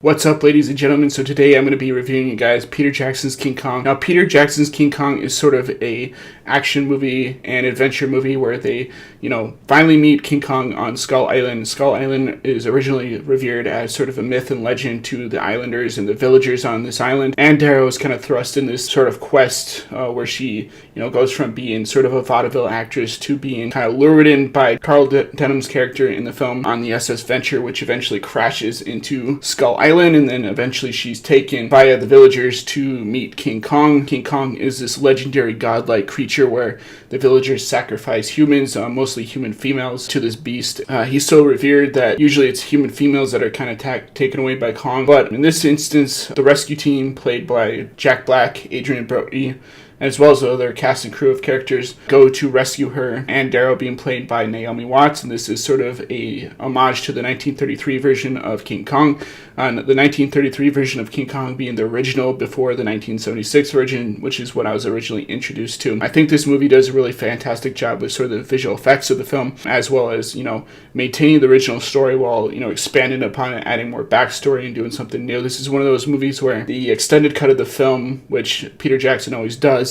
What's up, ladies and gentlemen? So today I'm going to be reviewing you guys Peter Jackson's King Kong. Now, Peter Jackson's King Kong is sort of a action movie and adventure movie where they, finally meet King Kong on Skull Island. Skull Island is originally revered as sort of a myth and legend to the islanders and the villagers on this island. And Darrow is kind of thrust in this sort of quest where she, goes from being sort of a vaudeville actress to being kind of lured in by Carl Denham's character in the film on the SS Venture, which eventually crashes into Skull Island. And then eventually she's taken via the villagers to meet King Kong. King Kong is this legendary godlike creature where the villagers sacrifice humans, mostly human females, to this beast. He's so revered that usually it's human females that are kind of taken away by Kong. But in this instance, the rescue team, played by Jack Black, Adrien Brody, as well as other cast and crew of characters, go to rescue her, and Darrow being played by Naomi Watts. And this is sort of a homage to the 1933 version of King Kong. The 1933 version of King Kong being the original before the 1976 version, which is what I was originally introduced to. I think this movie does a really fantastic job with sort of the visual effects of the film, as well as, maintaining the original story while, expanding upon it, adding more backstory and doing something new. This is one of those movies where the extended cut of the film, which Peter Jackson always does,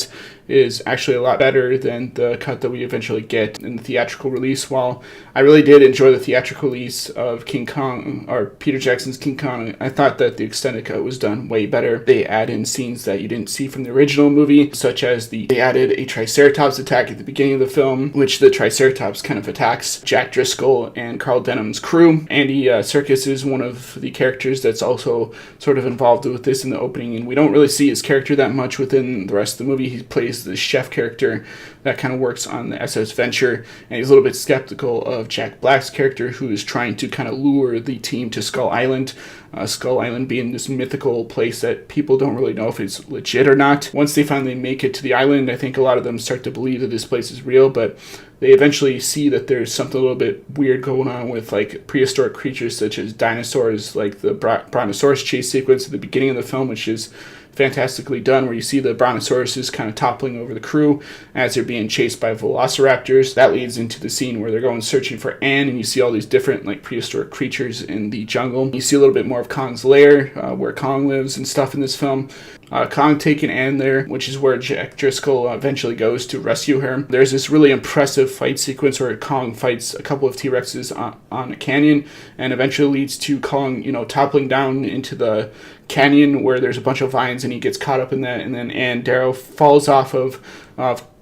is actually a lot better than the cut that we eventually get in the theatrical release. While I really did enjoy the theatrical release of King Kong, or Peter Jackson's King Kong, I thought that the extended cut was done way better. They add in scenes that you didn't see from the original movie, such as they added a Triceratops attack at the beginning of the film, which the Triceratops kind of attacks Jack Driscoll and Carl Denham's crew. Andy Serkis is one of the characters that's also sort of involved with this in the opening, and we don't really see his character that much within the rest of the movie. He plays the chef character that kind of works on the SS Venture, and he's a little bit skeptical of Jack Black's character, who is trying to kind of lure the team to Skull Island. Skull Island being this mythical place that people don't really know if it's legit or not. Once they finally make it to the island, I think a lot of them start to believe that this place is real, but they eventually see that there's something a little bit weird going on with like prehistoric creatures such as dinosaurs, like the Brontosaurus chase sequence at the beginning of the film, which is fantastically done, where you see the Brontosaurus kind of toppling over the crew as they're being chased by velociraptors. That leads into the scene where they're going searching for Anne, and you see all these different like prehistoric creatures in the jungle. You see a little bit more of Kong's lair, where Kong lives and stuff in this film. Kong taking Anne there, which is where Jack Driscoll eventually goes to rescue her. There's this really impressive fight sequence where Kong fights a couple of T-Rexes on a canyon, and eventually leads to Kong, toppling down into the canyon where there's a bunch of vines, and he gets caught up in that, and then Darrow falls off of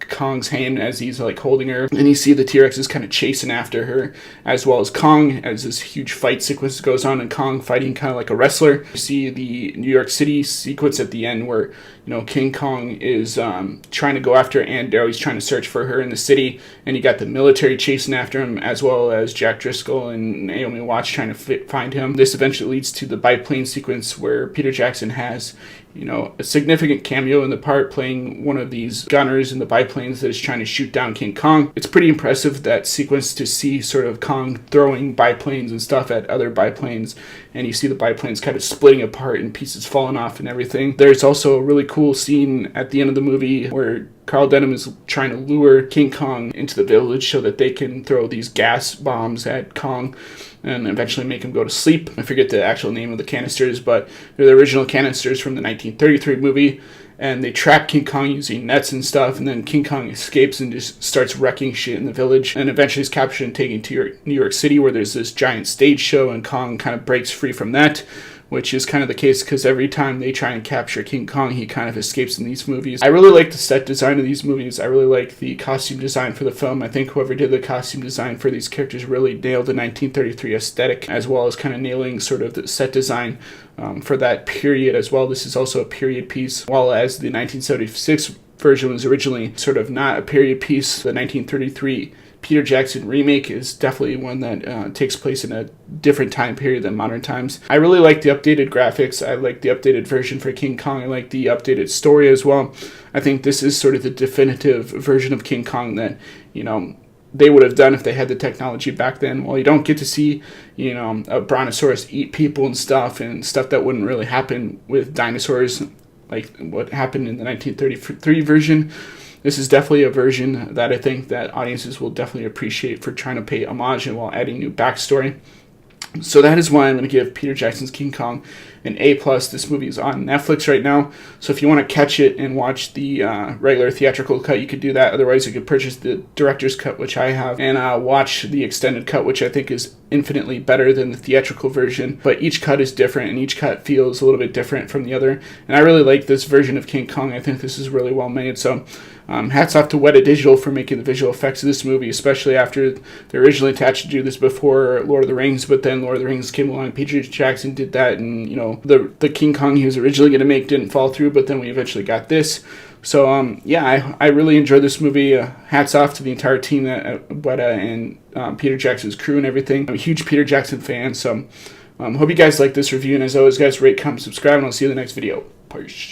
Kong's hand as he's like holding her, and you see the T-Rexes kind of chasing after her, as well as Kong, as this huge fight sequence goes on, and Kong fighting kind of like a wrestler. You see the New York City sequence at the end where King Kong is trying to go after Anne. Darrow. He's trying to search for her in the city, and you got the military chasing after him, as well as Jack Driscoll and Naomi Watts trying to find him. This eventually leads to the biplane sequence where Peter Jackson has a significant cameo in the part, playing one of these gunners in the biplanes that is trying to shoot down King Kong. It's pretty impressive, that sequence, to see sort of Kong throwing biplanes and stuff at other biplanes, and you see the biplanes kind of splitting apart and pieces falling off and everything. There's also a really cool scene at the end of the movie where Carl Denham is trying to lure King Kong into the village so that they can throw these gas bombs at Kong and eventually make him go to sleep. I forget the actual name of the canisters, but they're the original canisters from the 1933 movie, and they trap King Kong using nets and stuff, and then King Kong escapes and just starts wrecking shit in the village, and eventually is captured and taken to New York City, where there's this giant stage show, and Kong kind of breaks free from that, which is kind of the case because every time they try and capture King Kong, he kind of escapes in these movies. I really like the set design of these movies. I really like the costume design for the film. I think whoever did the costume design for these characters really nailed the 1933 aesthetic, as well as kind of nailing sort of the set design for that period as well. This is also a period piece, while as the 1976 version was originally sort of not a period piece. The 1933 Peter Jackson remake is definitely one that takes place in a different time period than modern times. I really like the updated graphics. I like the updated version for King Kong. I like the updated story as well. I think this is sort of the definitive version of King Kong that, they would have done if they had the technology back then. Well, you don't get to see, a Brontosaurus eat people and stuff that wouldn't really happen with dinosaurs, like what happened in the 1933 version. This is definitely a version that I think that audiences will definitely appreciate for trying to pay homage and while adding new backstory. So that is why I'm going to give Peter Jackson's King Kong an A+. This movie is on Netflix right now, so if you want to catch it and watch the regular theatrical cut, you could do that. Otherwise, you could purchase the director's cut, which I have, and watch the extended cut, which I think is infinitely better than the theatrical version. But each cut is different, and each cut feels a little bit different from the other. And I really like this version of King Kong. I think this is really well made. So hats off to Weta Digital for making the visual effects of this movie, especially after they originally attached to do this before Lord of the Rings, but then Lord of the Rings came along, Peter Jackson did that, and the King Kong he was originally going to make didn't fall through, but then we eventually got this. So yeah, I really enjoyed this movie. Hats off to the entire team at Weta and Peter Jackson's crew and everything. I'm a huge Peter Jackson fan, so hope you guys like this review, and as always guys, rate, comment, subscribe, and I'll see you in the next video. Peace.